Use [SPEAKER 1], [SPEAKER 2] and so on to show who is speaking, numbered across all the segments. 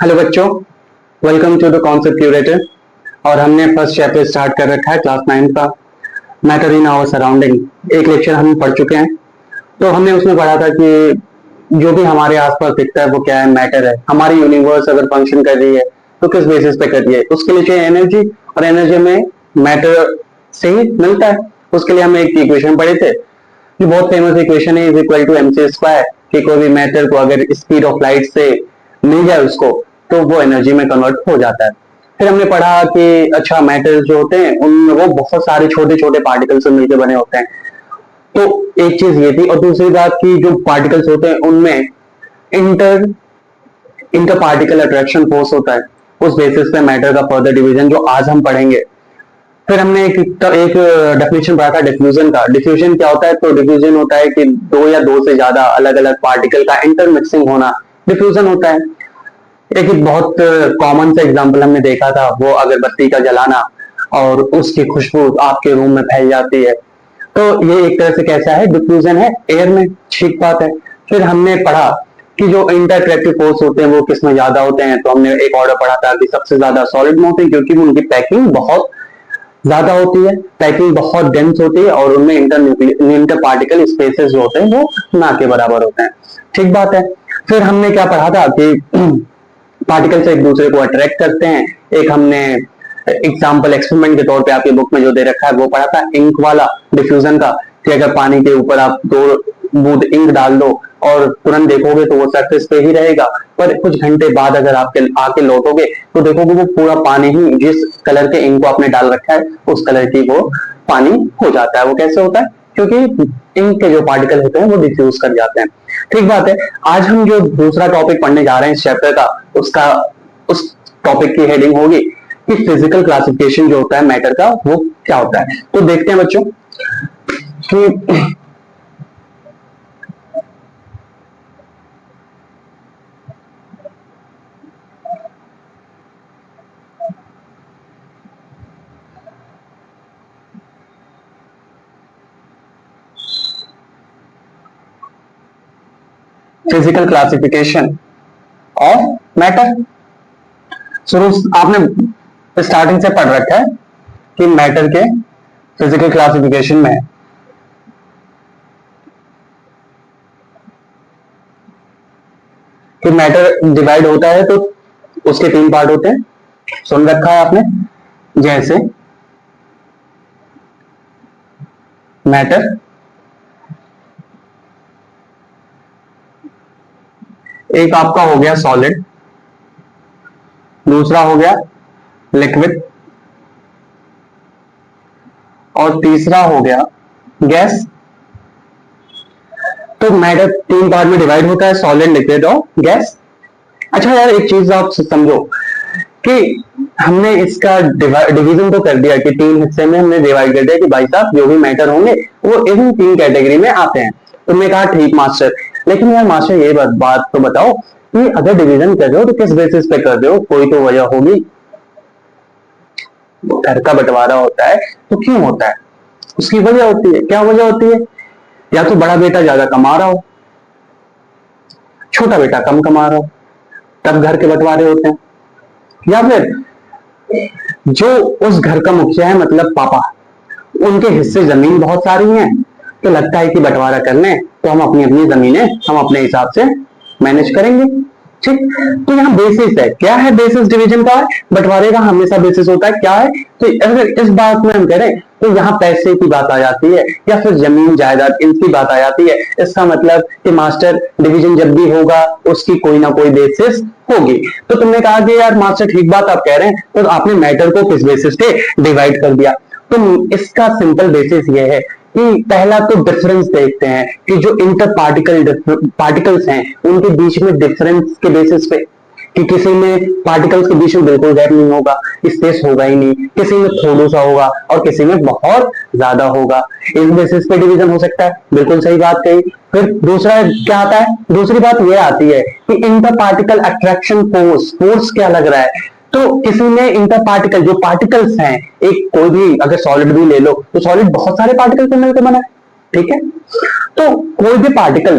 [SPEAKER 1] Hello बच्चों, welcome to the concept curator. और हमने फर्स्ट चैप्टर स्टार्ट कर रखा है क्लास 9 का, मैटर इन आवर सराउंडिंग। एक लेक्चर हम पढ़ चुके हैं। तो हमने उसमें पढ़ा था कि जो भी हमारे आसपास दिखता है वो क्या है, मैटर है। हमारी यूनिवर्स अगर फंक्शन कर रही है तो किस बेसिस पे कर रही है, उसके लिए चाहिए एनर्जी, और एनर्जी में मैटर से ही मिलता है। उसके लिए हमने एक इक्वेशन पढ़े थे, ये बहुत फेमस इक्वेशन है, is equal to MC square, कि कोई भी मैटर को अगर स्पीड ऑफ लाइट से मिल जाए उसको, तो वो एनर्जी में कन्वर्ट हो जाता है। फिर हमने पढ़ा कि अच्छा, मैटर जो होते हैं उनमें वो बहुत सारे छोटे छोटे पार्टिकल से मिलकर बने होते हैं। तो एक चीज ये थी, और दूसरी बात की जो पार्टिकल्स होते हैं उनमें inter inter particle attraction force होता है। उस बेसिस पे मैटर का फर्दर डिवीजन जो आज हम पढ़ेंगे। फिर हमने एक डेफिनेशन पढ़ा था डिफ्यूजन का। डिफ्यूजन क्या होता है? तो डिफ्यूजन होता है कि दो या दो से ज्यादा अलग अलग पार्टिकल का इंटरमिक्सिंग होना डिफ्यूजन होता है। एक बहुत कॉमन सा एग्जांपल हमने देखा था, वो अगरबत्ती का जलाना और उसकी खुशबू आपके रूम में फैल जाती है। तो ये एक तरह से कैसा है, डिफ्यूजन है एयर में, ठीक बात है। फिर हमने पढ़ा कि जो इंटरएक्टिव फोर्स होते हैं वो किस में ज्यादा होते हैं। तो हमने एक ऑर्डर पढ़ा था कि सबसे ज्यादा सॉलिड में होते हैं, क्योंकि उनकी पैकिंग बहुत ज्यादा होती है, पैकिंग बहुत डेंस होती है, और उनमें इंटर पार्टिकल स्पेसेस जो होते हैं वो ना के बराबर होते हैं, ठीक बात है। फिर हमने क्या पढ़ा था कि पार्टिकल्स एक दूसरे को अट्रैक्ट करते हैं। एक हमने एग्जाम्पल एक्सपेरिमेंट के तौर पे आपकी बुक में जो दे रखा है वो पढ़ा था, इंक वाला डिफ्यूजन का, कि अगर पानी के ऊपर आप 2 बूंद इंक डाल दो और तुरंत देखोगे तो वो सरफेस पे ही रहेगा, पर कुछ घंटे बाद अगर आपके आके लौटोगे तो देखोगे वो पूरा पानी ही, जिस कलर के इंक को आपने डाल रखा है उस कलर की वो पानी हो जाता है। वो कैसे होता है? क्योंकि इंक के जो पार्टिकल होते हैं वो डिफ्यूज कर जाते हैं, ठीक बात है। आज हम जो दूसरा टॉपिक पढ़ने जा रहे हैं इस चैप्टर का, उसका उस टॉपिक की हेडिंग होगी कि फिजिकल क्लासिफिकेशन जो होता है मैटर का वो क्या होता है। तो देखते हैं बच्चों कि फिजिकल क्लासिफिकेशन ऑफ मैटर। शुरू आपने स्टार्टिंग से पढ़ रखा है कि मैटर के फिजिकल क्लासिफिकेशन में कि मैटर डिवाइड होता है तो उसके 3 पार्ट होते हैं, सुन रखा है आपने। जैसे मैटर, एक आपका हो गया सॉलिड, दूसरा हो गया लिक्विड, और तीसरा हो गया गैस। तो मैटर 3 पार्ट में डिवाइड होता है, सॉलिड, लिक्विड और गैस। अच्छा यार, एक चीज आप समझो कि हमने इसका डिवीजन तो कर दिया कि 3 हिस्से में हमने डिवाइड कर दिया कि भाई साहब जो भी मैटर होंगे वो इन 3 कैटेगरी में आते हैं। तुमने कहा ठीक मास्टर, लेकिन यार मास्टर ये बात तो बताओ कि अगर डिवीजन कर रहे हो तो किस बेसिस पे कर रहे हो? कोई तो वजह होगी। घर का बंटवारा होता है तो क्यों होता है? उसकी वजह होती है। क्या वजह होती है? या तो बड़ा बेटा ज्यादा कमा रहा हो, छोटा बेटा कम कमा रहा हो, तब घर के बंटवारे होते हैं। या फिर जो उस घर का मुखिया है, मतलब पापा, उनके हिस्से जमीन बहुत सारी हैं, तो लगता है कि बंटवारा कर लें तो हम अपनी अपनी जमीनें हम अपने हिसाब से मैनेज करेंगे, ठीक। तो यहाँ बेसिस है, क्या है बेसिस डिवीजन का? बंटवारे का हमेशा बेसिस होता है, क्या है? तो अगर इस बात में हम करें तो यहाँ पैसे की बात आ जाती है, या फिर जमीन जायदाद इनकी बात आ जाती है। इसका मतलब कि मास्टर डिवीजन जब भी होगा उसकी कोई ना कोई बेसिस होगी। तो तुमने कहा कि यार मास्टर ठीक बात आप कह रहे हैं, तो आपने मैटर को किस बेसिस पे डिवाइड कर दिया? तो इसका सिंपल बेसिस ये है कि पहला तो डिफरेंस देखते हैं कि जो इंटर पार्टिकल्स हैं उनके बीच में डिफरेंस के बेसिस पे, कि किसी में पार्टिकल्स के बीच में बिल्कुल गैप नहीं होगा, स्पेस होगा ही नहीं, किसी में थोड़ा सा होगा और किसी में बहुत ज्यादा होगा। इस बेसिस पे डिवीजन हो सकता है, बिल्कुल सही बात कही। फिर दूसरा क्या आता है? दूसरी बात यह आती है कि इंटर पार्टिकल अट्रैक्शन फोर्स क्या लग रहा है? तो किसी में इंटर पार्टिकल जो पार्टिकल्स हैं, एक कोई भी अगर सॉलिड भी ले लो तो सॉलिड बहुत सारे पार्टिकल से मिलकर बना है, ठीक है। तो कोई भी पार्टिकल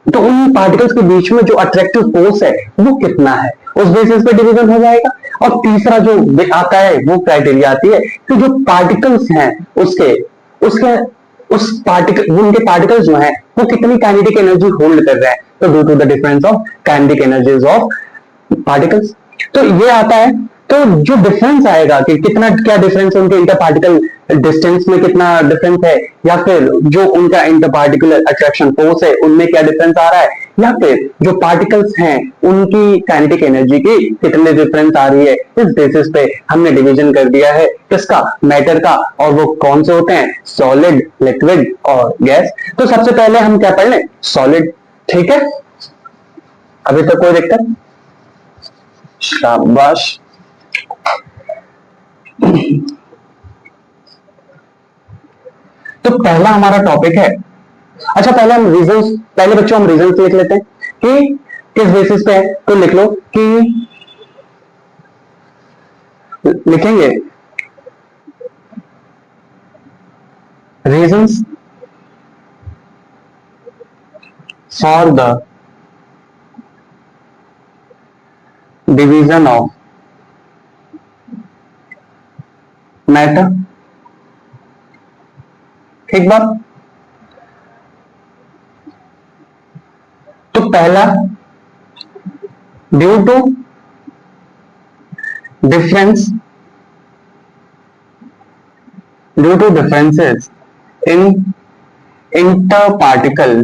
[SPEAKER 1] तो उन पार्टिकल्स के बीच में जो अट्रैक्टिव फोर्स है वो कितना है, उस बेसिस पे डिवीजन हो जाएगा। और तीसरा जो आता है वो क्राइटेरिया आती है कि जो पार्टिकल्स हैं उसके उसके उस पार्टिकल उनके पार्टिकल्स जो हैं वो कितनी काइनेटिक एनर्जी होल्ड कर रहे हैं, तो due to the difference of kinetic energies of particles. तो ये आता है, तो जो डिफरेंस आएगा कि कितना क्या डिफरेंस है उनके इंटर पार्टिकल डिस्टेंस में, कितना डिफरेंस है, या फिर जो उनका इंटर पार्टिकुलर अट्रैक्शन फोर्स है उनमें क्या डिफरेंस आ रहा है, या फिर जो पार्टिकल्स हैं उनकी काइनेटिक एनर्जी की कितने डिफरेंस आ रही है, इस बेसिस पे हमने डिवीजन कर दिया है किसका, मैटर का। और वो कौन से होते हैं, सॉलिड, लिक्विड और गैस। तो सबसे पहले हम क्या पढ़ लें, सॉलिड। ठीक है, अभी तक कोई दिक्कत? शाबाश। तो पहला हमारा टॉपिक है, अच्छा पहले हम रीजंस, पहले बच्चों हम रीजंस लिख लेते हैं कि किस बेसिस पे है। तो लिख लो कि लिखेंगे reasons for the division of matter. ठीक बात। तो पहला, due to difference, due to differences in inter particle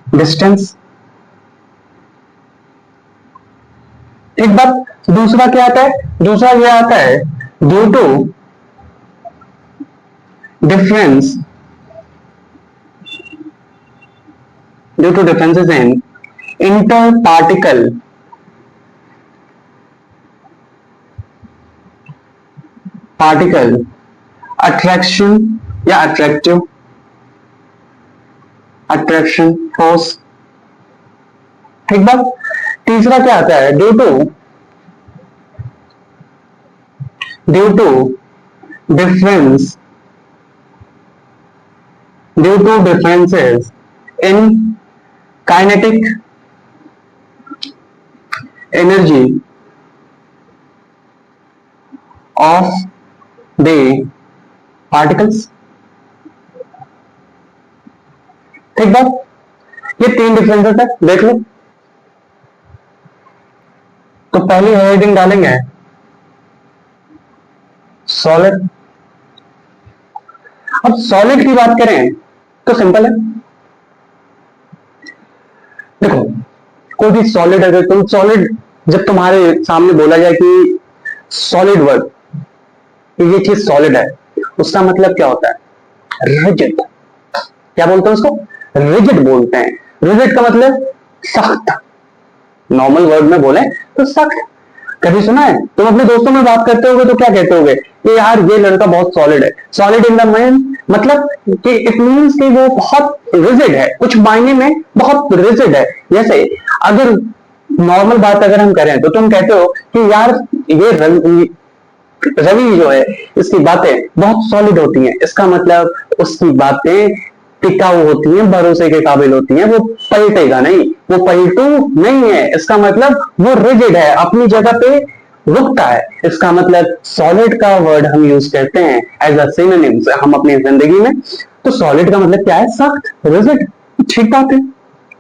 [SPEAKER 1] distance. एक बात, दूसरा क्या आता है, दूसरा ये आता है due to difference, due to differences in inter particle attraction या अट्रैक्शन फोर्स। ठीक बात। तीसरा क्या आता है, due to difference, due to differences in kinetic energy of the particles. ठीक बात। ये तीन डिफरेंसेस है, देख लो। तो पहली हेडिंग डालेंगे सॉलिड। अब सॉलिड की बात करें तो सिंपल है, देखो कोई भी सॉलिड, अगर तुम सॉलिड, जब तुम्हारे सामने बोला जाए कि सॉलिड वर्ड, ये चीज सॉलिड है, उसका मतलब क्या होता है, रिजिड। क्या बोलते हैं उसको, रिजिड बोलते हैं। रिजिड का मतलब सख्त, नॉर्मल वर्ड में बोले तो सख्त। कभी सुना है तुम अपने दोस्तों में बात करते होगे तो क्या कहते होगे कि यार ये लड़का बहुत सॉलिड है, सॉलिड इन द माइंड, मतलब कि इट मींस कि वो बहुत रिजिड है, कुछ मायने में बहुत रिजिड है। जैसे अगर नॉर्मल बात अगर हम करें तो तुम कहते हो कि यार ये रवि जो है इसकी बातें बहुत सॉलिड होती हैं, इसका मतलब उसकी बातें टिकाऊ होती हैं, भरोसे के काबिल होती हैं, वो पलटेगा नहीं, वो पलटू नहीं है, इसका मतलब वो रिजिड है, अपनी जगह पे रुकता है। इसका मतलब सॉलिड का वर्ड हम यूज करते हैं एज अ सिनोनिम हम अपनी जिंदगी में। तो सॉलिड का मतलब क्या है, सख्त, रिजिड। ठीक बात है।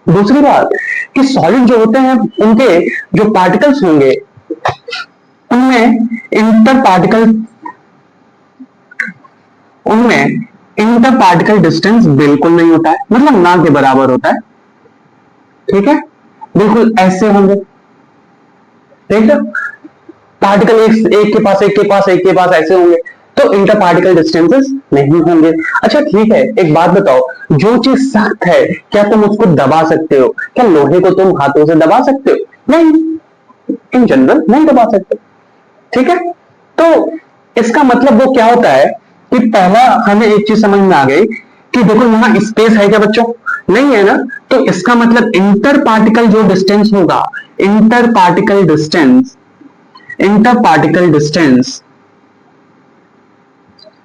[SPEAKER 1] दूसरी बात कि सॉलिड जो होते हैं उनके जो पार्टिकल्स होंगे उनमें इंटर पार्टिकल, उनमें इंटर पार्टिकल डिस्टेंस बिल्कुल नहीं होता है, मतलब ना के बराबर होता है। ठीक है, बिल्कुल ऐसे होंगे। ठीक है, पार्टिकल एक के पास एक के पास एक के पास ऐसे होंगे, तो इंटर पार्टिकल डिस्टेंसेस नहीं होंगे। अच्छा ठीक है, एक बात बताओ, जो चीज सख्त है क्या तुम उसको दबा सकते हो, क्या लोहे को तुम हाथों से दबा सकते हो, नहीं, इन जनरल नहीं दबा सकते। ठीक है, तो इसका मतलब वो क्या होता है कि पहला हमें एक चीज समझ में आ गई कि देखो यहां स्पेस है क्या बच्चों, नहीं है ना, तो इसका मतलब इंटर पार्टिकल जो डिस्टेंस होगा, inter particle distance, inter particle distance,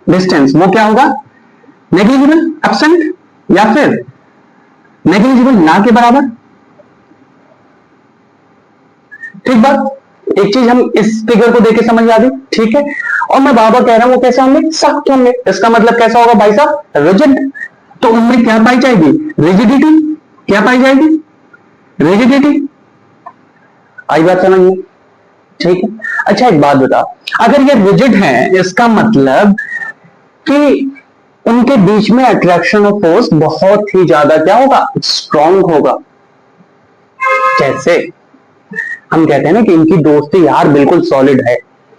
[SPEAKER 1] distance वो क्या होगा, नेग्लिजिबल, एब्सेंट, या फिर नेग्लिजिबल ना के बराबर। ठीक बात, एक चीज हम इस फिगर को देख के समझ आ गई, ठीक है। और मैं बार बार कह रहा हूं वो कैसे होंगे, सख्त होंगे। इसका मतलब कैसा होगा भाई साहब, रिजिड। तो उनमें क्या पाई जाएगी, रिजिडिटी। क्या पाई जाएगी, रिजिडिटी। आई बात समझ में, ठीक है। अच्छा एक बात बता, अगर ये रिजिड है इसका मतलब कि उनके बीच में अट्रैक्शन ऑफ फोर्स बहुत ही ज्यादा क्या होगा, स्ट्रांग होगा। कैसे, हम कहते हैं ना कि इनकी दोस्ती यार बिल्कुल सॉलिड है।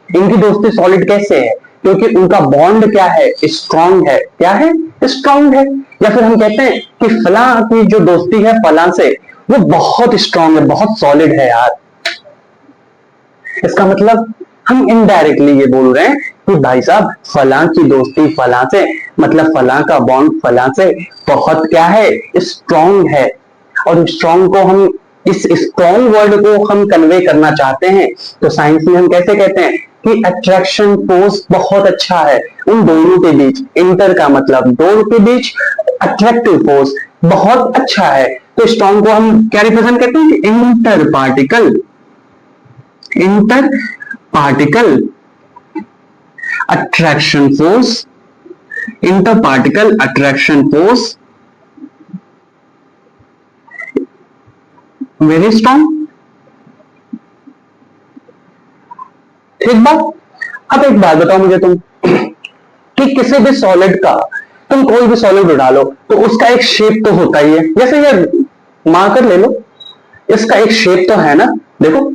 [SPEAKER 1] इनकी दोस्ती सॉलिड कैसे है, क्योंकि उनका बॉन्ड क्या है, स्ट्रांग है। क्या है, स्ट्रांग है। या फिर हम कहते हैं कि फला की जो दोस्ती है फला से, वो बहुत स्ट्रांग है, बहुत सॉलिड है यार। इसका मतलब हम इनडायरेक्टली ये बोल रहे हैं कि भाई साहब फला की दोस्ती फला से, मतलब फला का बॉन्ड फला से बहुत क्या है, स्ट्रांग है। और स्ट्रांग को हम, इस स्ट्रांग वर्ड को हम कन्वे करना चाहते हैं तो साइंस में हम कैसे कहते हैं कि अट्रैक्शन फोर्स बहुत अच्छा है उन दोनों के बीच। इंटर का मतलब दोनों के बीच, अट्रैक्टिव फोर्स बहुत अच्छा है। तो स्ट्रांग को हम क्या रिप्रेजेंट करते हैं, inter particle, inter particle attraction force, inter particle attraction force very strong. ठीक बात। अब एक बात बताओ मुझे तुम, कि किसी भी सॉलिड का, तुम कोई भी सॉलिड उड़ा लो तो उसका एक शेप तो होता ही है। जैसे ये मार्कर ले लो, इसका एक शेप तो है ना, देखो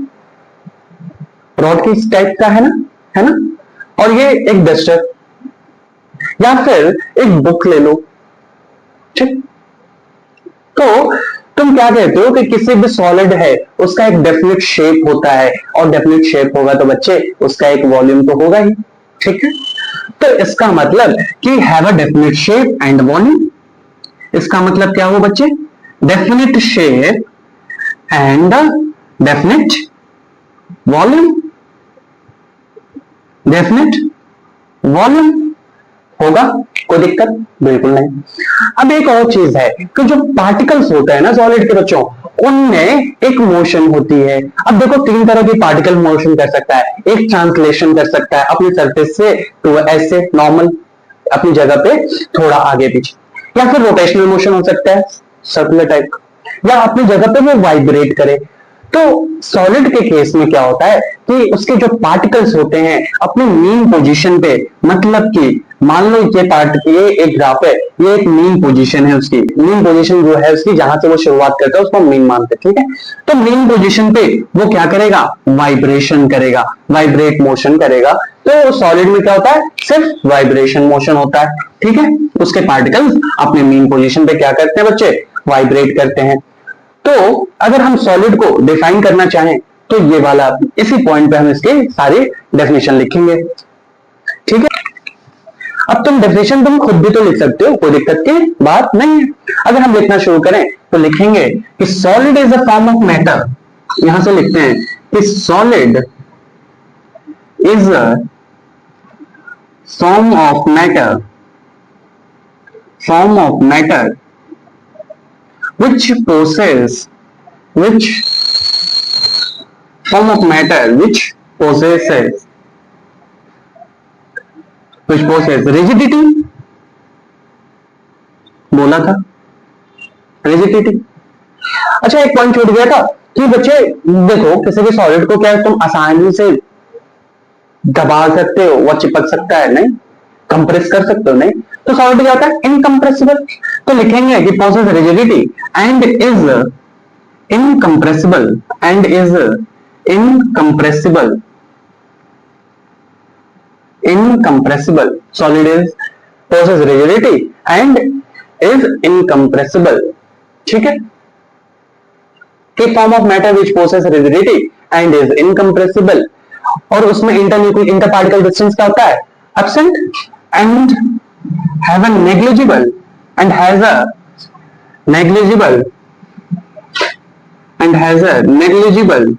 [SPEAKER 1] रॉड की टाइप का है ना, है ना। और ये एक डस्टर, या फिर एक बुक ले लो, ठीक। तो तुम क्या कहते हो कि किसी भी सॉलिड है उसका एक डेफिनेट शेप होता है, और डेफिनेट शेप होगा तो बच्चे उसका एक वॉल्यूम तो होगा ही, ठीक है। तो इसका मतलब कि have a definite shape and volume. इसका मतलब क्या हुआ बच्चे, definite shape and definite volume, definite volume होगा, कोई दिक्कत बिल्कुल नहीं। अब एक और चीज है कि जो पार्टिकल्स होते हैं ना सॉलिड के बच्चों, उनमें एक मोशन होती है। अब देखो तीन तरह की पार्टिकल मोशन कर सकता है। एक ट्रांसलेशन कर सकता है अपनी सरफेस से तो ऐसे नॉर्मल अपनी जगह पे थोड़ा आगे पीछे, या फिर रोटेशनल मोशन हो सकता है सर्कुलर टाइप, या अपनी जगह पे वो वाइब्रेट करे। तो सॉलिड के केस में क्या होता है कि उसके जो पार्टिकल्स होते हैं अपनी मीन पोजीशन पे, मतलब कि मान लो ये एक ग्राफ है, ये एक मीन पोजीशन है उसकी, मीन पोजीशन जो है उसकी जहां से वो शुरुआत करता है उसको मीन मानते हैं, ठीक है। तो मीन पोजीशन पे वो क्या करेगा, वाइब्रेशन करेगा, वाइब्रेट मोशन करेगा। तो सॉलिड में क्या होता है, सिर्फ वाइब्रेशन मोशन होता है, ठीक है। उसके पार्टिकल्स अपने मीन पोजीशन पे क्या करते हैं बच्चे, वाइब्रेट करते हैं। तो अगर हम सॉलिड को डिफाइन करना चाहें तो ये वाला, इसी पॉइंट पे हम इसके सारे डेफिनेशन लिखेंगे, ठीक है। अब तुम डेफिनेशन तुम खुद भी तो लिख सकते हो, कोई दिक्कत की बात नहीं है। अगर हम लिखना शुरू करें तो लिखेंगे कि solid is a form of matter. यहां से लिखते हैं कि solid is a form of matter, form of matter which possess, which form of matter possesses which possesses rigidity, बोला था रिजिडिटी। अच्छा एक पॉइंट छूट गया था कि बच्चे देखो किसी भी सॉलिड को क्या तुम आसानी से दबा सकते हो, वह चिपक सकता है नहीं, कंप्रेस कर सकते हो नहीं। तो सॉलिड क्या होता है, इनकम्प्रेसिबल। तो लिखेंगे कि possess rigidity and is incompressible, and is incompressible, incompressible. Solid is possess rigidity and is incompressible, ठीक है। कि form of matter which possess rigidity and is incompressible. और उसमें इंटर पार्टिकल डिस्टेंस क्या होता है, absent, and have a negligible, and has a negligible, and has a negligible,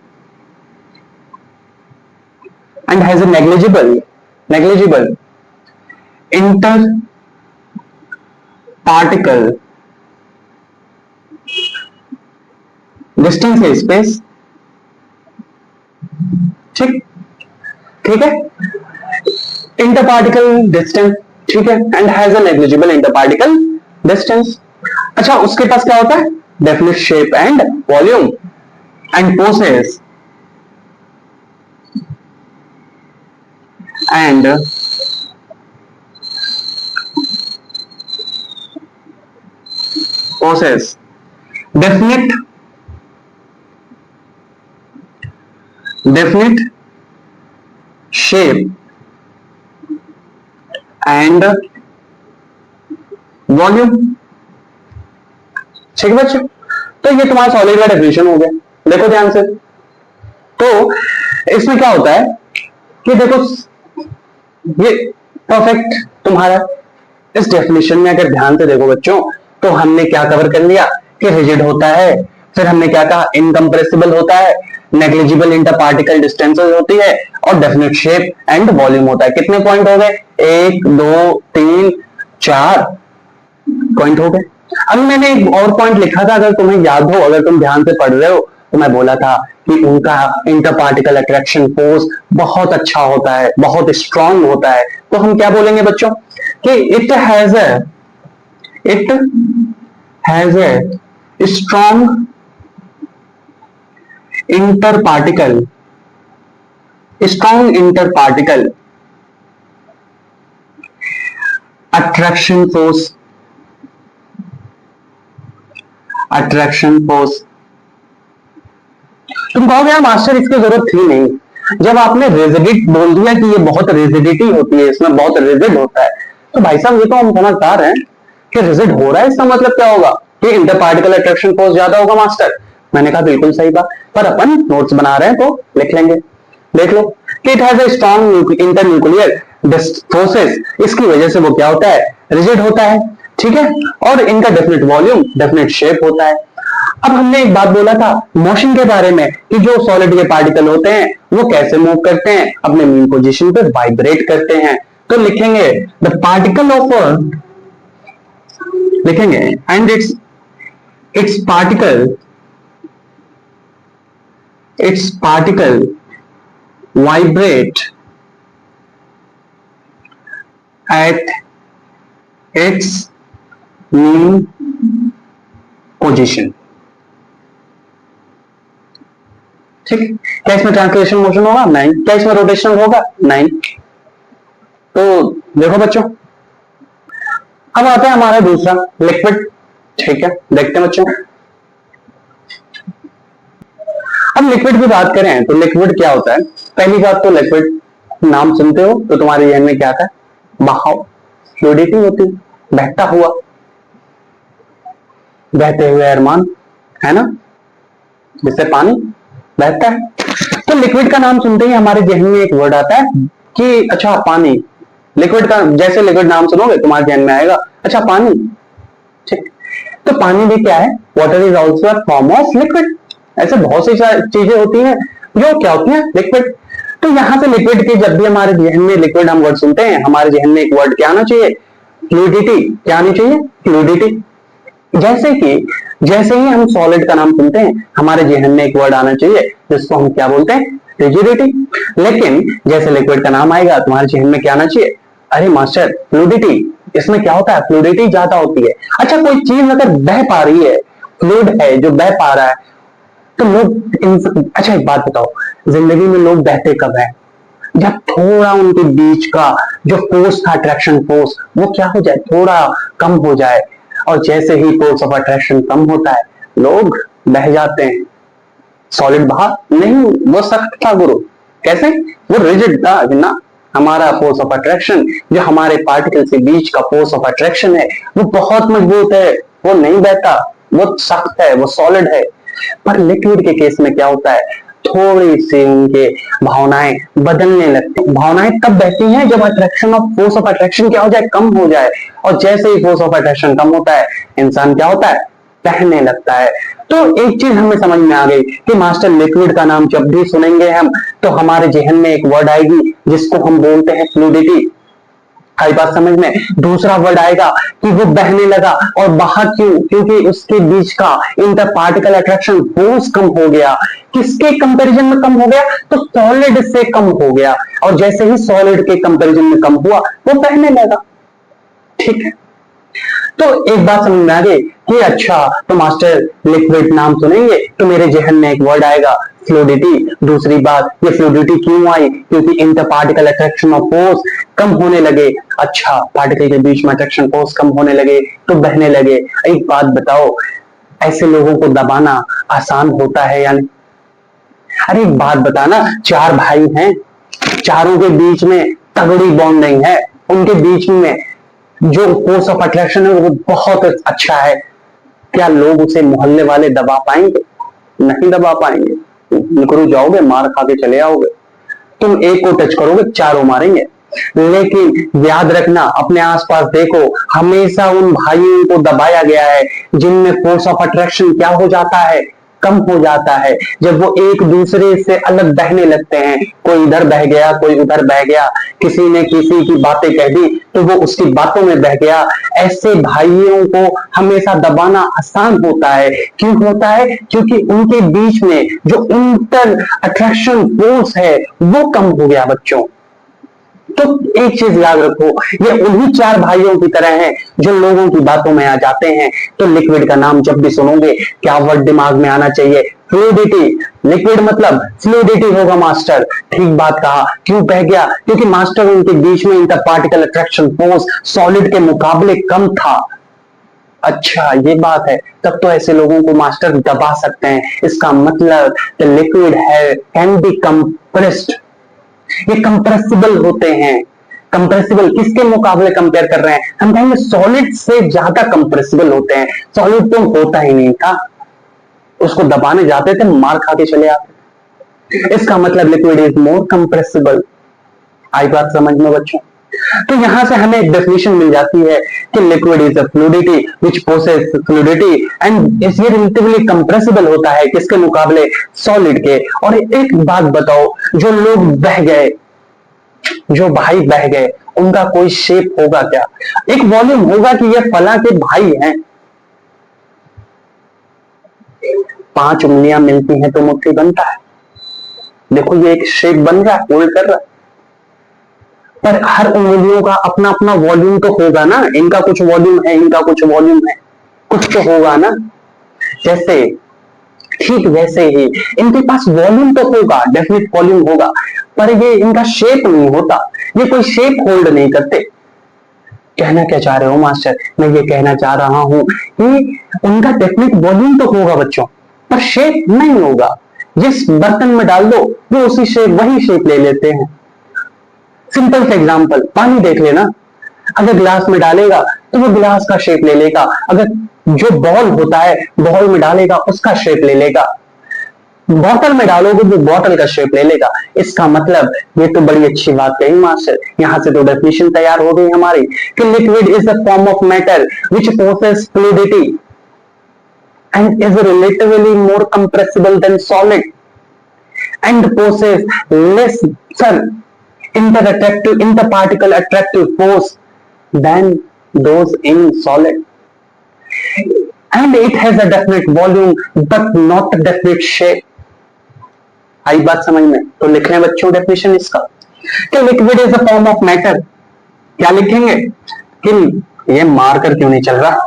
[SPEAKER 1] and has a negligible, negligible inter particle, distance है space, ठीक ठीक है, inter particle distance, ठीक है, and has a negligible inter particle distance. अच्छा, उसके पास क्या होता है? Definite shape and volume and possess and possess definite shape and volume. ठीक है बच्चों, तो ये तुम्हारा सॉलिड का डेफिनेशन हो गया। देखो ध्यान से, तो इसमें क्या होता है कि देखो ये परफेक्ट तुम्हारा, इस डेफिनेशन में अगर ध्यान से देखो बच्चों, तो हमने क्या कवर कर लिया कि रिजिड होता है, फिर हमने क्या कहा, इनकंप्रेसिबल होता है, नेग्लिजिबल इंटर पार्टिकल डिस्टेंसेस होती है, और डेफिनेट शेप एंड वॉल्यूम होता है। कितने पॉइंट हो गए? 1 2 3 4 पॉइंट हो गए। अब मैंने एक और पॉइंट लिखा था, अगर तुम्हें याद हो, अगर तुम ध्यान से पढ़ रहे हो, तो मैं बोला था कि उनका इंटर पार्टिकल अट्रैक्शन फोर्स बहुत अच्छा होता है, बहुत स्ट्रांग होता है। तो हम क्या बोलेंगे बच्चों कि it has a strong inter particle attraction force तुम कहोगे यार मास्टर इसकी जरूरत थी नहीं, जब आपने रिजिडिट बोल दिया कि ये बहुत रिजिडिटी होती है, इसमें बहुत रिजिड होता है, तो भाई साहब ये तो हम समझदार हैं कि रिजिड हो रहा है, इसका मतलब क्या होगा कि इंटर पार्टिकल अट्रैक्शन फोर्स ज्यादा होगा मास्टर। मैंने कहा बिल्कुल सही बात, पर अपन नोट्स बना रहे हैं तो लिख लेंगे। देख लो कि it has a strong inter nuclear forces, इसकी वजह से वो क्या होता है? रिजिड होता है, ठीक है, और इनका डेफिनेट वॉल्यूम, डेफिनेट शेप होता है। अब हमने एक बात बोला था मोशन के बारे में कि जो सॉलिड के पार्टिकल होते हैं वो कैसे मूव करते हैं, अपने मीन पोजीशन पे वाइब्रेट करते हैं। तो लिखेंगे द पार्टिकल ऑफ, लिखेंगे and it's particle vibrate at its mean position. ठीक, क्या इसमें ट्रांसलेशन मोशन होगा? नहीं। क्या इसमें रोटेशन होगा? नहीं। तो देखो बच्चों, अब आता है हमारा दूसरा लिक्विड। ठीक है, देखते हैं बच्चों। अब लिक्विड की बात करें तो लिक्विड क्या होता है? पहली बात तो लिक्विड नाम सुनते हो तो तुम्हारे जहन में क्या आता है? बहाव, फ्लूइडिटी होती है, बहता हुआ, बहते हुए अरमान, है ना, जिससे पानी बहता है। तो लिक्विड का नाम सुनते ही हमारे जहन में एक वर्ड आता है कि अच्छा पानी। लिक्विड का जैसे लिक्विड नाम सुनोगे तुम्हारे जहन में आएगा अच्छा पानी। ठीक, तो पानी भी क्या है? Water is also a form of liquid. ऐसे बहुत सी चीजें होती हैं जो क्या होती हैं? लिक्विड। तो यहां से लिक्विड की जब भी हमारे जहन में लिक्विड हम वर्ड सुनते हैं, हमारे जहन में एक वर्ड क्या आना चाहिए? फ्लूइडिटी। क्या आनी चाहिए? फ्लूइडिटी। जैसे ही हम सॉलिड का नाम सुनते हैं हमारे जहन में एक वर्ड आना चाहिए जिसको हम क्या बोलते हैं? रिजिडिटी। लेकिन जैसे लिक्विड का नाम आएगा तुम्हारे जहन में क्या आना चाहिए? अरे मास्टर फ्लूइडिटी। इसमें क्या होता है? फ्लूइडिटी ज्यादा होती है। अच्छा, कोई चीज अगर बह पा रही है, फ्लूइड है जो बह पा रहा है, तो लोग अच्छा एक बात बताओ, जिंदगी में लोग बहते कब है? जब थोड़ा उनके बीच का जो फोर्स था, अट्रैक्शन फोर्स, वो क्या हो जाए? थोड़ा कम हो जाए, और जैसे ही फोर्स ऑफ अट्रैक्शन कम होता है लोग बह जाते हैं। सॉलिड बहा नहीं, वो सख्त था गुरु। कैसे? वो रिजिड था ना। हमारा फोर्स ऑफ अट्रैक्शन, जो हमारे पार्टिकल से बीच का फोर्स ऑफ अट्रैक्शन है, वो बहुत मजबूत है, वो नहीं बहता, वो सख्त है, वो सॉलिड है। पर लिक्विड के केस में क्या होता है? थोड़ी सी उनके भावनाएं बदलने लगती हैं। भावनाएं तब बहती हैं जब attraction of force of attraction क्या हो जाए? कम हो जाए। और जैसे ही फोर्स ऑफ अट्रैक्शन कम होता है इंसान क्या होता है? बहने लगता है। तो एक चीज हमें समझ में आ गई कि मास्टर लिक्विड का नाम जब भी सुनेंगे हम तो हमारे जहन में एक वर्ड आएगी जिसको हम बोलते हैं फ्लूइडिटी। आई बात समझ में। दूसरा वर्ड आएगा कि वो बहने लगा, और बहा क्यों? क्योंकि उसके बीच का इंटर पार्टिकल अट्रैक्शन फोर्स कम हो गया। किसके कंपैरिजन में कम हो गया? तो सॉलिड से कम हो गया, और जैसे ही सॉलिड के कंपैरिजन में कम हुआ वो बहने लगा। ठीक है, तो एक बात समझ में आ गई कि अच्छा, तो मास्टर लिक्विड नाम सुनेंगे तो मेरे जहन में एक वर्ड आएगा फ्लूइडिटी। दूसरी बात, ये फ्लूइडिटी क्यों आई? क्योंकि inter particle attraction of force कम होने लगे। अच्छा, पार्टिकल के बीच में अट्रैक्शन फोर्स कम होने लगे तो बहने लगे। एक बात बताओ, ऐसे लोगों को दबाना आसान होता है या नहीं? अरे एक बात बताना, चार भाई हैं, चारों के बीच में तगड़ी बॉन्डिंग है, उनके बीच में जो फोर्स ऑफ अट्रैक्शन है वो बहुत अच्छा है। क्या लोग उसे मोहल्ले वाले दबा पाएंगे? नहीं दबा पाएंगे। निकल जाओगे, मार खा के चले आओगे। तुम एक को टच करोगे, चारों मारेंगे। लेकिन याद रखना, अपने आसपास देखो, हमेशा उन भाइयों को दबाया गया है जिनमें फोर्स ऑफ अट्रैक्शन क्या हो जाता है? कम हो जाता है। जब वो एक दूसरे से अलग बहने लगते हैं, कोई इधर बह गया, कोई उधर बह गया, किसी ने किसी की बातें कह दी तो वो उसकी बातों में बह गया। ऐसे भाइयों को हमेशा दबाना आसान होता है। क्यों होता है? क्योंकि उनके बीच में जो इंटर अट्रैक्शन फोर्स है वो कम हो गया बच्चों। तो एक चीज याद रखो, ये उन्हीं चार भाइयों की तरह है जो लोगों की बातों में आ जाते हैं। तो लिक्विड का नाम जब भी सुनोगे, क्या वर्ड दिमाग में आना चाहिए? फ्लूइडिटी। लिक्विड मतलब फ्लूइडिटी होगा मास्टर। ठीक बात कहा। क्यों बह गया? क्योंकि मास्टर उनके बीच में inter particle attraction force solid के मुकाबले कम था। अच्छा, ये बात है। तब तो ऐसे लोगों को मास्टर दबा सकते हैं। इसका मतलब लिक्विड है कैन बी कंप्रेस्ड, ये कंप्रेसिबल होते हैं। कंप्रेसिबल किसके मुकाबले कंपेयर कर रहे हैं? हम कहेंगे सॉलिड से ज्यादा कंप्रेसिबल होते हैं। सॉलिड तो होता ही नहीं था, उसको दबाने जाते थे, मार खा के चले आते। इसका मतलब लिक्विड इज मोर कंप्रेसिबल। आई बात समझ में बच्चों? तो यहां से हमें एक डेफिनेशन मिल जाती है कि liquid is a fluidity which possess fluidity and is relatively compressible होता है किसके मुकाबले? सॉलिड के। और एक बात बताओ, जो लोग बह गए, जो भाई बह गए, उनका कोई शेप होगा क्या? एक वॉल्यूम होगा कि ये फला के भाई हैं। 5 उंगलियां मिलती हैं तो मुट्ठी बनता है। देखो ये एक शेप बन रहा है, होल्ड कर रहा है, पर हर उंगलियों का अपना अपना वॉल्यूम तो होगा ना। इनका कुछ वॉल्यूम है, इनका कुछ वॉल्यूम है, कुछ तो होगा ना। जैसे, ठीक वैसे ही इनके पास वॉल्यूम तो होगा, डेफिनेट वॉल्यूम होगा, पर ये इनका शेप नहीं होता। ये कोई शेप होल्ड नहीं करते। कहना क्या चाह रहे हो मास्टर? मैं ये कहना चाह रहा हूं कि उनका डेफिनेट वॉल्यूम तो होगा बच्चों, पर शेप नहीं होगा। जिस बर्तन में डाल दो वो उसी शेप, वही शेप ले लेते हैं। सिंपल सा एग्जांपल, पानी देख लेना। अगर ग्लास में डालेगा तो वो ग्लास का शेप ले लेगा, अगर जो बॉल होता है बॉल में डालेगा उसका शेप ले लेगा, बॉटल में डालोगे तो बॉटल का शेप ले लेगा। इसका मतलब, ये तो बड़ी अच्छी बात कही मास्टर। यहां से तो डेफिनेशन तैयार हो गई हमारी कि liquid is a form of matter which possess fluidity and is relatively more compressible than solid and possess lesser interparticle attractive force than those in solid, and it has a definite volume but not a definite shape. आई बात समझ में? तो लिख लें बच्चों definition इसका कि liquid is a form of matter. क्या लिखेंगे? कि ये मार्कर क्यों नहीं चल रहा?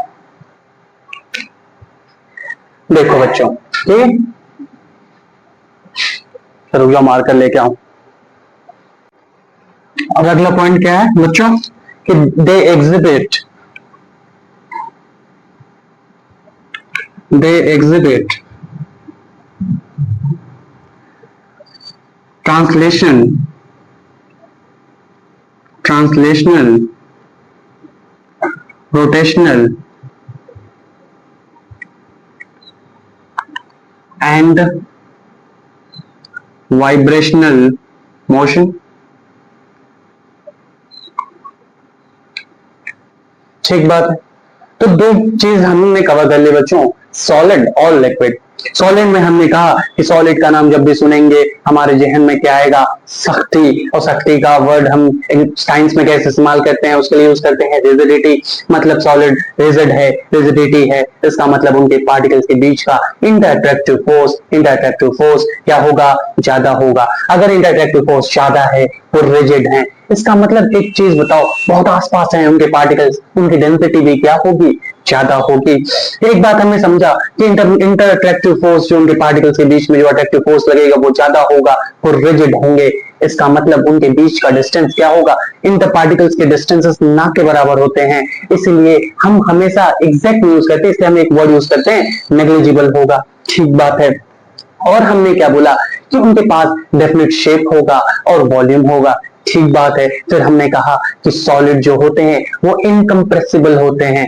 [SPEAKER 1] देखो बच्चों, ठीक, रुक जाओ, मार्कर लेके आऊं। अब अगला पॉइंट क्या है बच्चों? कि they exhibit translational rotational and vibrational motion. ठीक बात है। तो दो चीज हमने कवर कर ली बच्चों, सॉलिड और लिक्विड। सॉलिड में हमने कहा कि सॉलिड का नाम जब भी सुनेंगे हमारे जहन में क्या आएगा, शक्ति। और शक्ति का वर्ड हम साइंस में कैसे इस्तेमाल करते हैं, उसके लिए यूज करते हैं रिजिडिटी। मतलब सॉलिड रिजिड है, रिजिडिटी है, इसका मतलब उनके पार्टिकल्स के बीच का इंटरएट्रैक्टिव फोर्स। इंटरएट्रैक्टिव फोर्स क्या होगा, ज्यादा होगा। अगर इंटरएट्रैक्टिव फोर्स ज्यादा है, वो रिजिड है, इसका मतलब एक चीज बताओ, बहुत आसपास है उनके पार्टिकल्स, उनकी डेंसिटी भी क्या होगी, ज्यादा होगी। एक बात हमने समझा कि इंटर अट्रैक्टिव फोर्स, जो उनके पार्टिकल्स के बीच में जो अट्रैक्टिव फोर्स लगेगा वो ज्यादा होगा, वो रिजिड होंगे। इसका मतलब उनके बीच का डिस्टेंस क्या होगा, इंटर पार्टिकल्स के डिस्टेंसेस ना के बराबर होते हैं। इसलिए हम हमेशा एग्जैक्ट यूज करते हैं, इसलिए हम एक वर्ड यूज करते हैं नेग्लिजिबल होगा। ठीक बात है। और हमने क्या बोला कि उनके पास डेफिनेट शेप होगा और वॉल्यूम होगा। ठीक बात है। फिर हमने कहा कि सॉलिड जो होते हैं वो इनकम्प्रेसिबल होते हैं।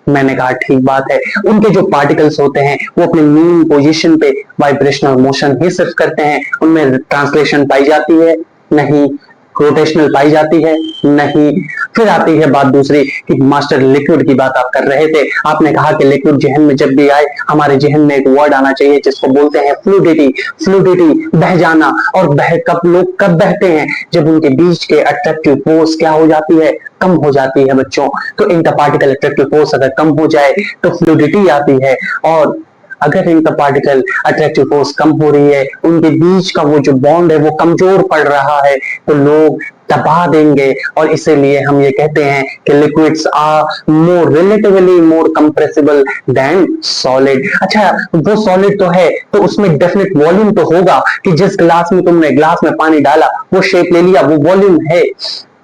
[SPEAKER 1] मैंने कहा ठीक बात है। उनके जो पार्टिकल्स होते हैं वो अपने मीन पोजीशन पे वाइब्रेशनल मोशन ही सिर्फ करते हैं, उनमें ट्रांसलेशन पाई जाती है नहीं, रोटेशनल पाई जाती है नहीं। फिर आती है बात दूसरी कि मास्टर लिक्विड की बात आप कर रहे थे। आपने कहा कि लिक्विड जहन में जब भी आए, हमारे जहन में एक वर्ड आना चाहिए जिसको बोलते हैं फ्लूडिटी। फ्लूडिटी बह जाना। और बह कब, लोग कब बहते हैं, जब उनके बीच के अट्रैक्टिव फोर्स क्या हो जाती है, कम हो जाती है बच्चों। तो इंटर पार्टिकल अट्रैक्टिव फोर्स अगर कम हो जाए तो फ्लूडिटी आती है। और अगर इंटर पार्टिकल अट्रैक्टिव फोर्स कम हो रही है, उनके बीच का वो जो बॉन्ड है वो कमजोर पड़ रहा है, तो लोग दबा देंगे। और इसीलिए हम ये कहते हैं कि liquids are more relatively more compressible than solid. अच्छा, वो सॉलिड तो है तो उसमें डेफिनेट वॉल्यूम तो होगा कि जिस ग्लास में तुमने ग्लास में पानी डाला वो शेप ले लिया, वो वॉल्यूम है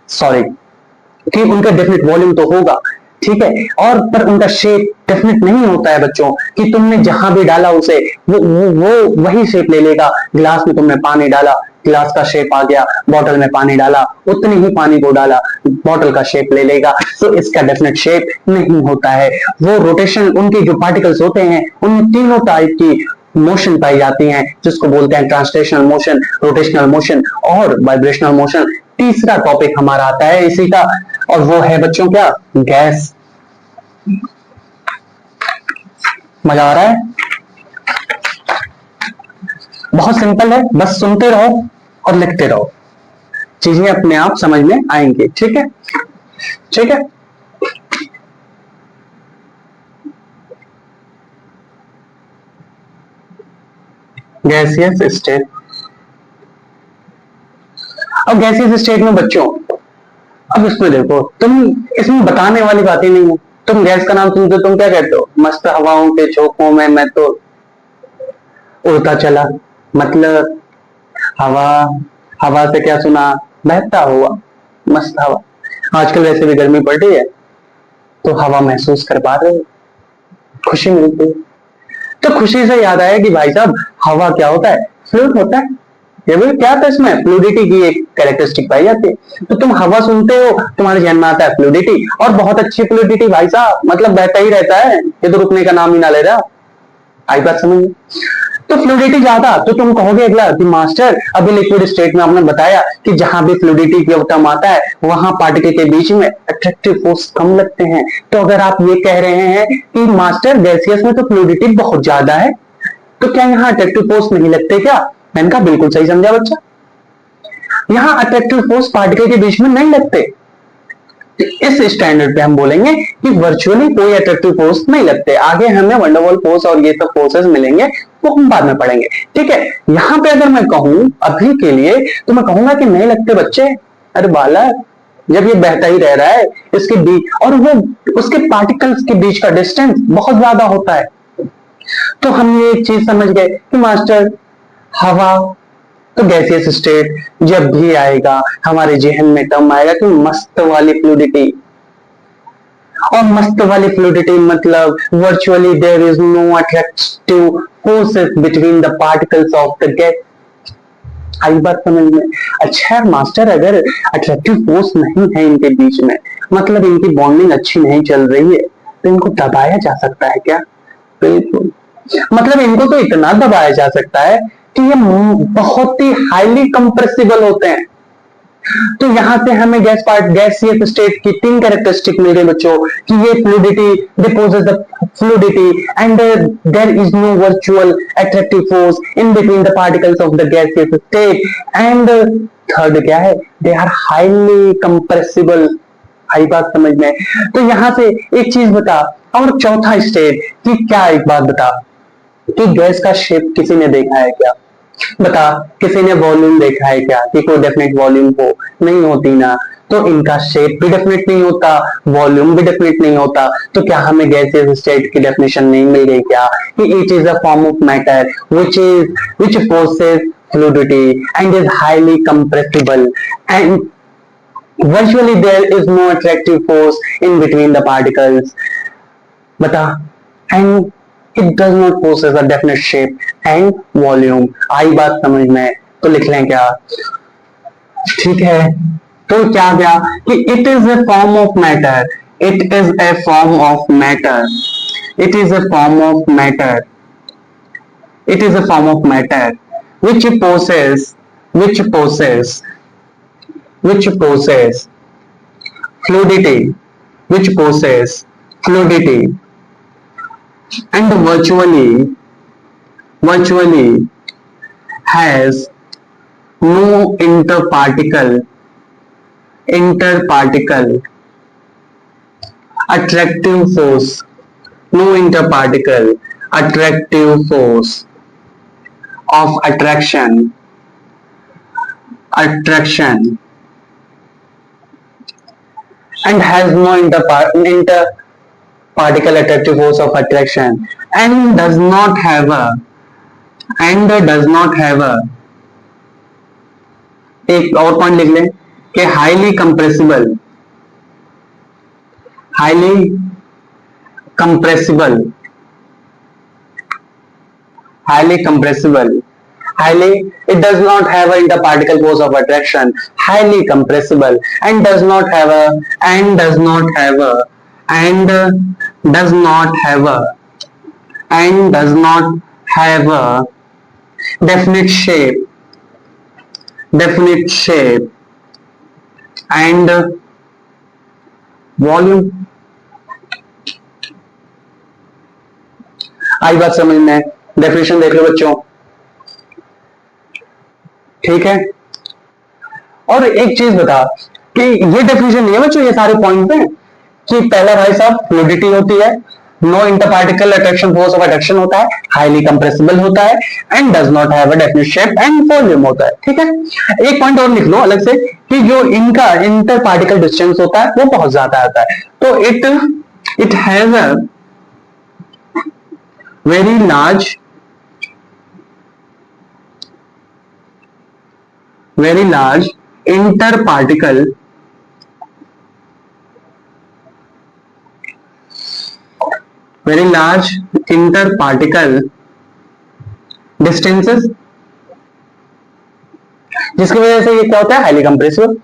[SPEAKER 1] सॉलिड कि उनका डेफिनेट वॉल्यूम तो होगा। ठीक है। और पर उनका शेप डेफिनेट नहीं होता है बच्चों कि तुमने जहां भी डाला उसे वो वही शेप ले लेगा। ग्लास में तुमने पानी डाला, ग्लास का शेप आ गया। बॉटल में पानी डाला, उतनी ही पानी को डाला, बॉटल का शेप ले लेगा। तो इसका डेफिनेट शेप नहीं होता है। वो रोटेशन, उनके जो पार्टिकल्स होते हैं उनमें तीनों टाइप की मोशन पाई जाती हैं, जिसको बोलते हैं ट्रांसलेशनल मोशन, रोटेशनल मोशन और वाइब्रेशनल मोशन। तीसरा टॉपिक हमारा आता है इसी का, और वो है बच्चों क्या, गैस। मजा आ रहा है? बहुत सिंपल है, बस सुनते रहो और लिखते रहो, चीजें अपने आप समझ में आएंगी। ठीक है, ठीक है। Gaseous state. अब गैसियस स्टेट में बच्चों, अब इसमें देखो, तुम इसमें बताने वाली बातें नहीं है। तुम गैस का नाम सुनते तुम क्या कहते हो, मस्त हवाओं के झोंकों में मैं तो उड़ता चला। मतलब हवा, हवा से क्या सुना, बहता हुआ मस्त हवा। आजकल वैसे भी गर्मी पड़ रही है तो हवा महसूस कर पा रहे हो, खुशी मिलती है। तो खुशी से याद आया कि भाई साहब, हवा क्या होता है, फ्लूइड होता है। ये भी क्या था, इसमें फ्लूडिटी की एक कैरेक्टरिस्टिक पाई जाती है। तो तुम हवा सुनते हो, तुम्हारे जहन में आता है फ्लूडिटी, और बहुत अच्छी फ्लूडिटी भाई साहब, मतलब बहता ही रहता है, ये तो रुकने का नाम ही ना ले रहा। आई बात समझ में? तो फ्लूडिटी ज्यादा, तो तुम कहोगे अगला कि मास्टर अभी लिक्विड स्टेट में आपने बताया कि जहां भी फ्लूडिटी की टर्म आता है वहां पार्टिकल के बीच में अट्रैक्टिव फोर्स कम लगते हैं। तो अगर आप ये कह रहे हैं कि मास्टर गैसियस में तो फ्लूडिटी बहुत ज्यादा है, तो क्या यहाँ अट्रैक्टिव फोर्स नहीं लगते क्या? मैंने कहा बिल्कुल सही समझा बच्चा, यहाँ अट्रैक्टिव फोर्स पार्टिकल के बीच में नहीं लगते। इस स्टैंडर्ड पे हम बोलेंगे कि वर्चुअली कोई अट्रैक्टिव फोर्स नहीं लगते। आगे हमें वंडरवॉल फोर्स और ये सब फोर्सेस मिलेंगे, वो हम बाद में पढ़ेंगे। ठीक है। यहाँ पे अगर मैं कहूं अभी के लिए, तो मैं कहूंगा कि नहीं लगते बच्चे। अरे बालक, जब ये बहता ही रह रहा है, इसके बीच और वो उसके पार्टिकल्स के बीच का डिस्टेंस बहुत ज्यादा होता है। तो हम ये एक चीज समझ गए कि मास्टर हवा तो गैसियस स्टेट जब भी आएगा हमारे जहन में टर्म आएगा कि मस्त वाली फ्लूडिटी। और मस्त वाली फ्लूडिटी मतलब virtually there is no attractive forces between the particles of the gas. आई बात समझ में? अच्छा मास्टर, अगर अट्रैक्टिव फोर्स नहीं है इनके बीच में, मतलब इनकी बॉन्डिंग अच्छी नहीं चल रही है, तो इनको दबाया जा सकता है क्या? बिल्कुल। मतलब इनको तो इतना दबाया जा सकता है कि ये बहुत ही हाईली कंप्रेसिबल होते हैं। तो यहां से हमें गैसियस स्टेट की तीन कैरेक्टरिस्टिक मिल गई बच्चों कि ये fluidity deposes the fluidity and there is no virtual attractive force in between the particles of the gaseous state and third क्या है, दे आर हाईली कंप्रेसिबल। आई बात समझ में? तो यहां से एक चीज बता, और चौथा स्टेट कि क्या, एक बात बता कि गैस का शेप किसी ने देखा है क्या? बता, किसी ने वॉल्यूम देखा है क्या कि कोई डेफिनेट वॉल्यूम हो? नहीं होती ना। तो इनका शेप भी डेफिनेट नहीं होता, वॉल्यूम भी डेफिनेट नहीं होता। तो क्या हमें गैसियस स्टेट की डेफिनेशन नहीं मिल गई क्या कि it is a form of matter which possesses fluidity and is highly compressible and virtually there is no attractive force in between the particles. बता, and it does not possess a definite shape and volume. आई बात समझ में? तो लिख लें क्या? ठीक है, तो क्या गया कि it is a form of matter, it is a form of matter, it is a form of matter, it is a form of matter which possess which possess which possess fluidity, which possess fluidity and virtually has no interparticle attractive force, no interparticle attractive force of attraction and has no interparticle attractive force of attraction and does not have a एक और point लिख लें कि highly compressible it does not have an interparticle force of attraction, highly compressible and does not have a definite shape and volume. आई बात समझ में? Definition देख लो बच्चों, ठीक है। और एक चीज बता कि ये डेफिनेशन नहीं है बच्चों ये सारे पॉइंट पे कि पहला भाई साहब फ्लूडिटी होती है, no interparticle attraction force of attraction होता है, हाईली कंप्रेसिबल होता है and does not have a definite shape and volume होता है, ठीक है। एक पॉइंट और लिख लो अलग से कि जो इनका इंटरपार्टिकल डिस्टेंस होता है वो बहुत ज्यादा आता है, तो it has a very large interparticle distances, जिसकी वजह से ये क्या होता है, highly compressible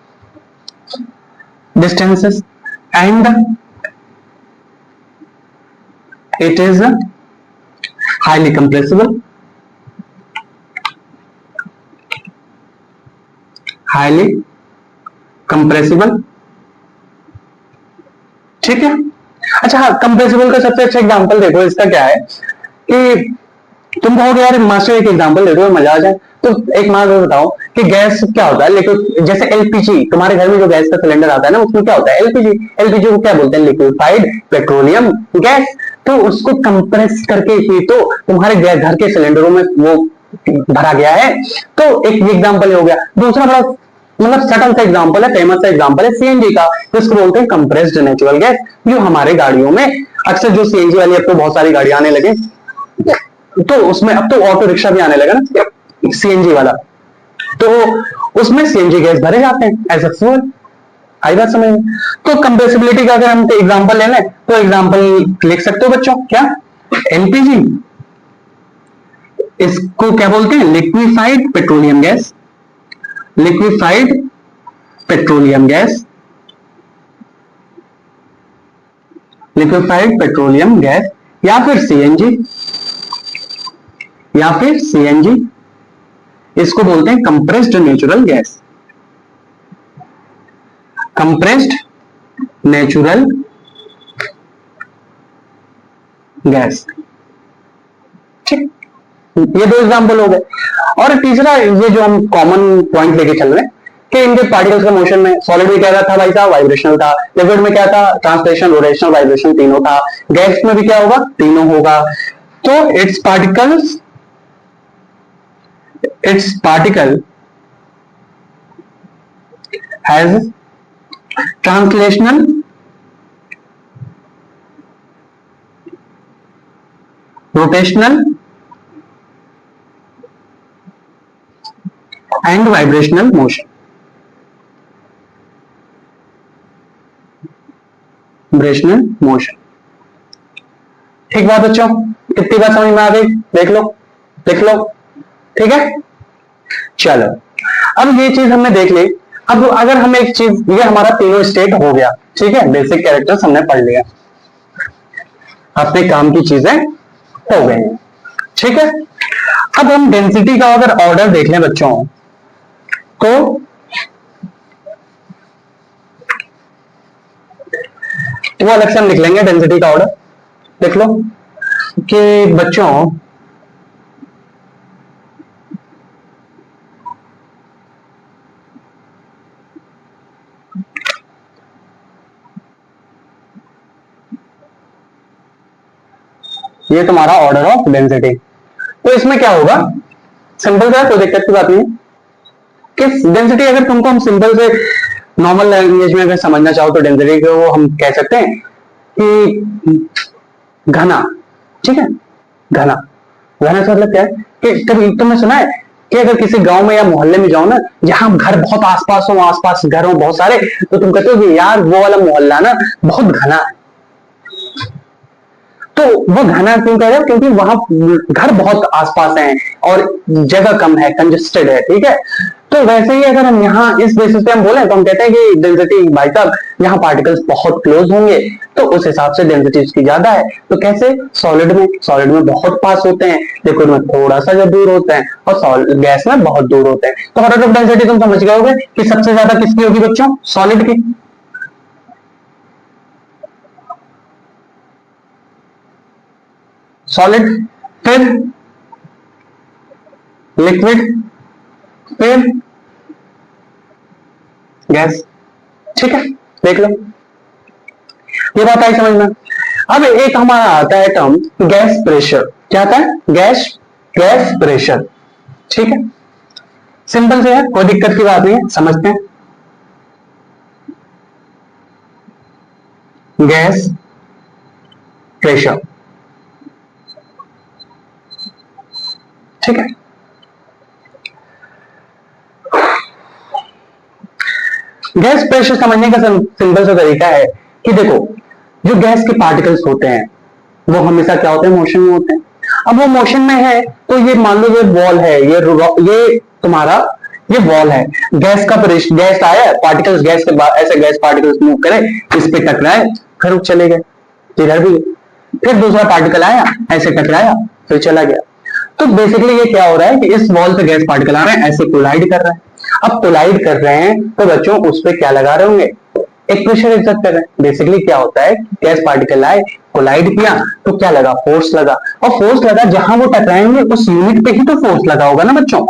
[SPEAKER 1] distances and it is highly compressible, ठीक है। अच्छा हाँ, कंप्रेसिबल का सबसे अच्छा एग्जांपल देखो, इसका क्या है कि तुम कहोगे यार मास्टर एक एग्जांपल दे दो मजा आ जाए, तो एक मार बताओ कि गैस क्या होता है, लेकिन जैसे एलपीजी, तुम्हारे घर में जो गैस का सिलेंडर आता है ना उसमें क्या होता है, एलपीजी को क्या बोलते हैं, लिक्विफाइड पेट्रोलियम गैस। तो उसको कंप्रेस करके ही तो तुम्हारे घर के सिलेंडरों में वो भरा गया है। तो एक एग्जांपल हो गया। दूसरा बड़ा मतलब सटल सा एग्जांपल है, फेमस सा एग्जांपल है सीएनजी का, जिसको बोलते हैं कंप्रेस्ड नेचुरल गैस, जो हमारे गाड़ियों में अक्सर जो सीएनजी वाली, अब तो बहुत सारी गाड़ियां आने लगे, तो उसमें अब तो ऑटो रिक्शा भी आने लगा ना सीएनजी वाला, तो उसमें सीएनजी गैस भरे जाते हैं एज अ फ्यूल। आई बात समझ? तो कंप्रेसिबिलिटी का अगर हम एग्जांपल ले लें तो एग्जांपल लिख सकते हो बच्चों, क्या, एलपीजी, इसको क्या बोलते हैं, liquefied petroleum gas, liquefied petroleum gas, liquefied petroleum gas, या फिर सीएनजी, इसको बोलते हैं compressed natural gas. Compressed natural gas. ठीक, ये दो एग्जाम्पल हो गए। और तीसरा ये जो हम कॉमन पॉइंट लेके चल रहे हैं कि इनके पार्टिकल्स का मोशन में, सॉलिड में क्या था भाई साहब, वाइब्रेशनल था। लिक्विड में क्या था, ट्रांसलेशन, रोटेशनल, वाइब्रेशन तीनों था। गैस में भी क्या होगा, तीनों होगा। तो its particle has translational, rotational and vibrational motion। Vibrational motion. ठीक बात बच्चों, कितनी बात समझ में आ गई, देख लो, लिख लो। ठीक है, चलो अब ये चीज हमने देख ली। अब अगर हम एक चीज, ये हमारा तीनों स्टेट हो गया, ठीक है, बेसिक कैरेक्टर्स हमने पढ़ लिया, अपने काम की चीजें हो गई। ठीक है, अब हम डेंसिटी का अगर ऑर्डर देख लें बच्चों, तो वो अलग से हम लिख लेंगे डेंसिटी का ऑर्डर। देख लो कि बच्चों ये तुम्हारा ऑर्डर ऑफ डेंसिटी। तो इसमें क्या होगा, सिंपल सा, कोई दिक्कत की बात नहीं। कि डेंसिटी अगर तुमको हम सिंपल से नॉर्मल लैंग्वेज में अगर समझना चाहो तो डेंसिटी को हम कह सकते हैं कि घना। ठीक है, घना। घना से मतलब क्या है कि कभी तुमने सुना है कि अगर किसी गांव में या मोहल्ले में जाओ ना, जहां घर बहुत आसपास हो, आसपास घर हो बहुत सारे, तो तुम कहते हो कि यार वो वाला मोहल्ला ना बहुत घना है। तो वो घना क्यों कह रहे हो, क्योंकि वहां घर बहुत आसपास हैं और जगह कम है, कंजेस्टेड है। ठीक है, तो वैसे ही अगर हम यहाँ इस बेसिस पे हम बोले तो हम कहते हैं कि डेंसिटी भाई साहब यहाँ पार्टिकल्स बहुत क्लोज होंगे, तो उस हिसाब से डेंसिटी उसकी ज्यादा है। तो कैसे, सॉलिड में बहुत पास होते हैं, लिक्विड में थोड़ा सा जब दूर होते हैं, और गैस में बहुत दूर होते हैं। तो ऑर्डर ऑफ डेंसिटी तुम समझ गए होगे कि सबसे ज्यादा किसकी होगी बच्चों, सॉलिड की। सॉलिड, फिर लिक्विड, फिर गैस। ठीक है, देख लो, ये बात आई समझ में। अब एक हमारा आता है टर्म गैस प्रेशर। क्या आता है, गैस गैस प्रेशर। ठीक है, सिंपल से है, कोई दिक्कत की बात नहीं है, समझते हैं। गैस प्रेशर, ठीक है। गैस प्रेशर समझने का सिंपल सा तरीका है कि देखो, जो गैस के पार्टिकल्स होते हैं वो हमेशा क्या होते हैं, मोशन में होते हैं। अब वो मोशन में है तो ये मान लो ये वॉल है, ये तुम्हारा ये वॉल है। गैस का प्रेशर, गैस आया, पार्टिकल्स गैस के बाद ऐसे गैस पार्टिकल्स मूव करे, इस पे टकराए, फिर वो चले गए, इधर भी। फिर दूसरा पार्टिकल आया, ऐसे टकराया, फिर चला गया। तो बेसिकली ये क्या हो रहा है कि इस वॉल पे गैस पार्टिकल आ रहे हैं, ऐसे कोलाइड कर रहे हैं। अब कोलाइड कर रहे हैं तो बच्चों उस पे क्या लगा रहे होंगे, एक प्रेशर एग्जर्ट कर रहे हैं। बेसिकली क्या होता है, गैस पार्टिकल आए, कोलाइड किया, तो क्या लगा, फोर्स लगा। और फोर्स लगा, जहां वो टकराएंगे उस यूनिट पे ही तो फोर्स लगा होगा ना बच्चों।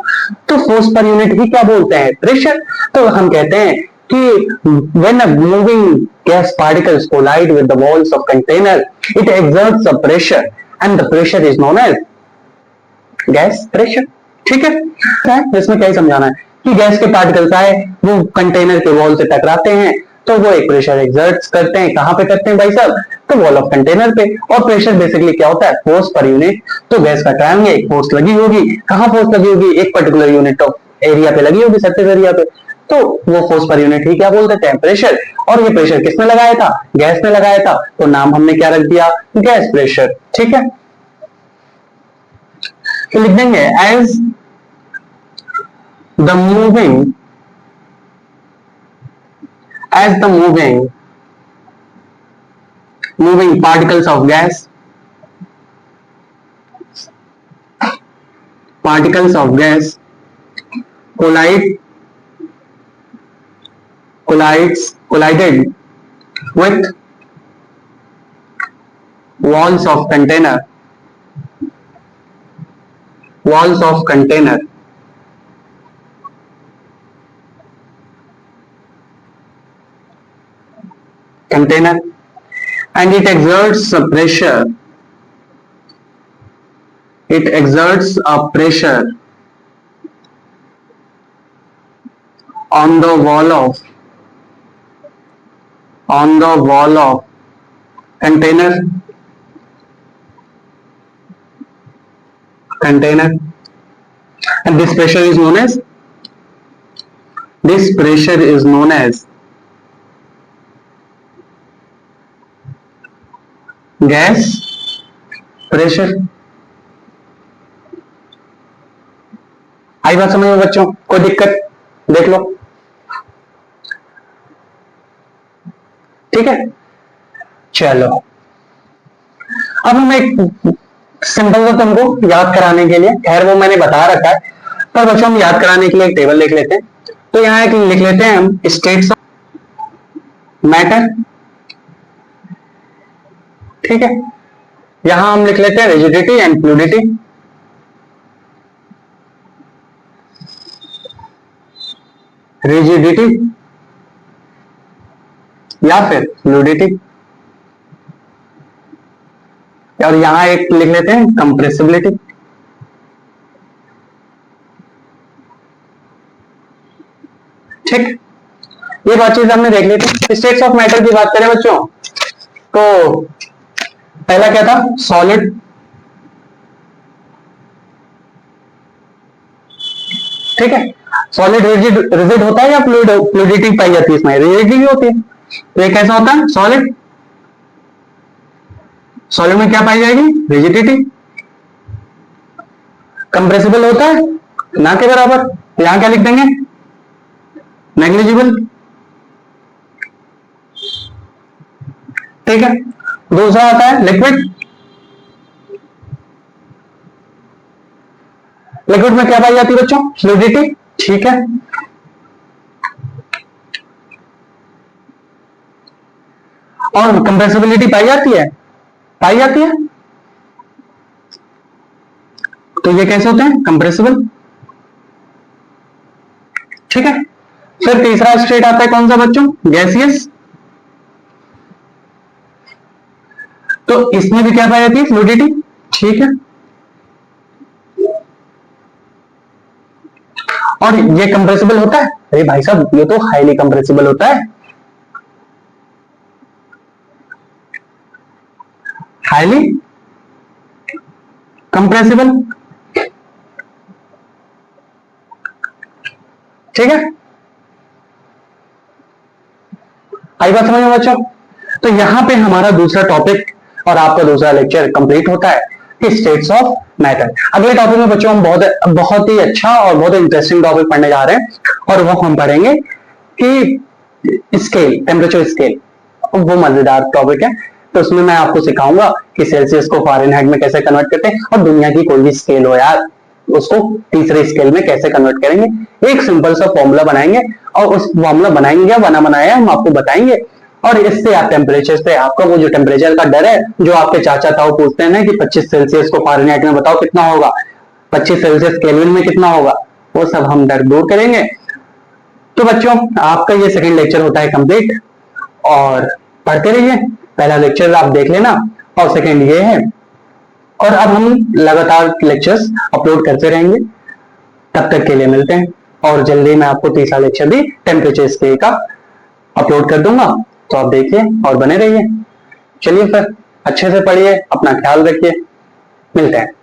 [SPEAKER 1] तो फोर्स पर यूनिट ही क्या बोलते हैं, प्रेशर। तो हम कहते हैं कि when a moving gas particles collide with the walls of container, it exerts a pressure and the pressure is known as gas pressure. ठीक है, इसमें क्या ही समझाना है कि गैस के पार्टिकल्स आए, वो कंटेनर के वॉल से टकराते हैं, तो वो एक प्रेशर एक्सर्ट करते हैं। कहां पे करते हैं भाई साहब, तो वॉल ऑफ कंटेनर पे। और प्रेशर बेसिकली क्या होता है, फोर्स पर यूनिट। तो गैस का टकराएंगे, एक फोर्स लगी होगी। कहां फोर्स लगी होगी, एक पर्टिकुलर यूनिट ऑफ एरिया पे लगी होगी, सरफेस एरिया पे। तो वो फोर्स पर यूनिट ही क्या बोल देते हैं, प्रेशर। और ये प्रेशर किसने लगाया था, गैस ने लगाया था, तो नाम हमने क्या रख दिया, गैस प्रेशर। ठीक है, तो लिख देंगे as the moving as the moving particles of gas, collide collided with walls of container, walls of container, container, and it exerts a pressure, it exerts a pressure on the wall of, on the wall of container, container, and this pressure is known as, this pressure is known as gas pressure. आई बात समझ में बच्चों? कोई दिक्कत? देख लो, ठीक है। चलो अब हम एक सिंपल सा तुमको याद कराने के लिए, खैर वो मैंने बता रखा है, पर बच्चों हम याद कराने के लिए एक टेबल लिख लेते हैं। तो यहाँ एक लिख लेते हैं हम स्टेट्स ऑफ मैटर, ठीक है। यहां हम लिख लेते हैं रिजिडिटी एंड फ्लूइडिटी, रिजिडिटी या फिर फ्लूइडिटी, और यहां एक लिख लेते हैं कंप्रेसिबिलिटी। ठीक, ये बात चीज हमने देख ली थी। स्टेट्स ऑफ मैटर की बात करें बच्चों, तो पहला क्या था? सॉलिड, ठीक है। सॉलिड रिजिड होता है या फ्लूइडिटी पाई जाती है इसमें? रिजिडिटी होती है। तो ये कैसा होता है? सॉलिड, सॉलिड में क्या पाई जाएगी? रिजिडिटी। कंप्रेसिबल होता है ना के बराबर, तो यहां क्या लिख देंगे? नेग्लिजिबल, ठीक है। दूसरा आता है लिक्विड, लिक्विड में क्या पाई जाती है बच्चों? फ्लूइडिटी, ठीक है। और कंप्रेसिबिलिटी पाई जाती है, पाई जाती है। तो ये कैसे होते हैं? कंप्रेसिबल, ठीक है। फिर तीसरा स्टेट आता है कौन सा बच्चों? गैसियस। तो इसमें भी क्या पाई जाती है? फ्लूइडिटी, ठीक है। और ये कंप्रेसिबल होता है? अरे भाई साहब ये तो हाईली कंप्रेसिबल होता है, हाईली कंप्रेसिबल, ठीक है। आई बात समझ में बच्चों? तो यहां पे हमारा दूसरा टॉपिक और आपका दूसरा लेक्चर कंप्लीट होता है कि स्टेट्स ऑफ मैटर। अगले टॉपिक में बच्चों हम बहुत बहुत ही अच्छा और बहुत इंटरेस्टिंग टॉपिक पढ़ने जा रहे हैं, और वो हम पढ़ेंगे कि स्केल, टेम्परेचर स्केल। वो मजेदार टॉपिक है। तो उसमें मैं आपको सिखाऊंगा कि सेल्सियस को फ़ारेनहाइट में कैसे कन्वर्ट करते हैं, और दुनिया की कोई भी स्केल हो यार उसको तीसरे स्केल में कैसे कन्वर्ट करेंगे। एक सिंपल सा फॉर्मूला बनाएंगे, और उस फॉर्मूला बनाएंगे या बना बनाया हम आपको बताएंगे, और इससे आप टेम्परेचर से, आपका वो जो टेम्परेचर का डर है, जो आपके चाचा ताऊ पूछते हैं ना कि 25 सेल्सियस को फ़ारेनहाइट में बताओ कितना होगा, 25 सेल्सियस केल्विन में कितना होगा, वो सब हम डर दूर करेंगे। तो बच्चों आपका ये सेकंड लेक्चर होता है कंप्लीट, और पढ़ते रहिए। पहला लेक्चर आप देख लेना और सेकंड ये है, और अब हम लगातार लेक्चर्स अपलोड करते रहेंगे। तब तक के लिए मिलते हैं, और जल्दी मैं आपको तीसरा लेक्चर भी टेम्परेचर स्केल का अपलोड कर दूंगा, तो आप देखिए और बने रहिए। चलिए फिर अच्छे से पढ़िए, अपना ख्याल रखिए, मिलते हैं।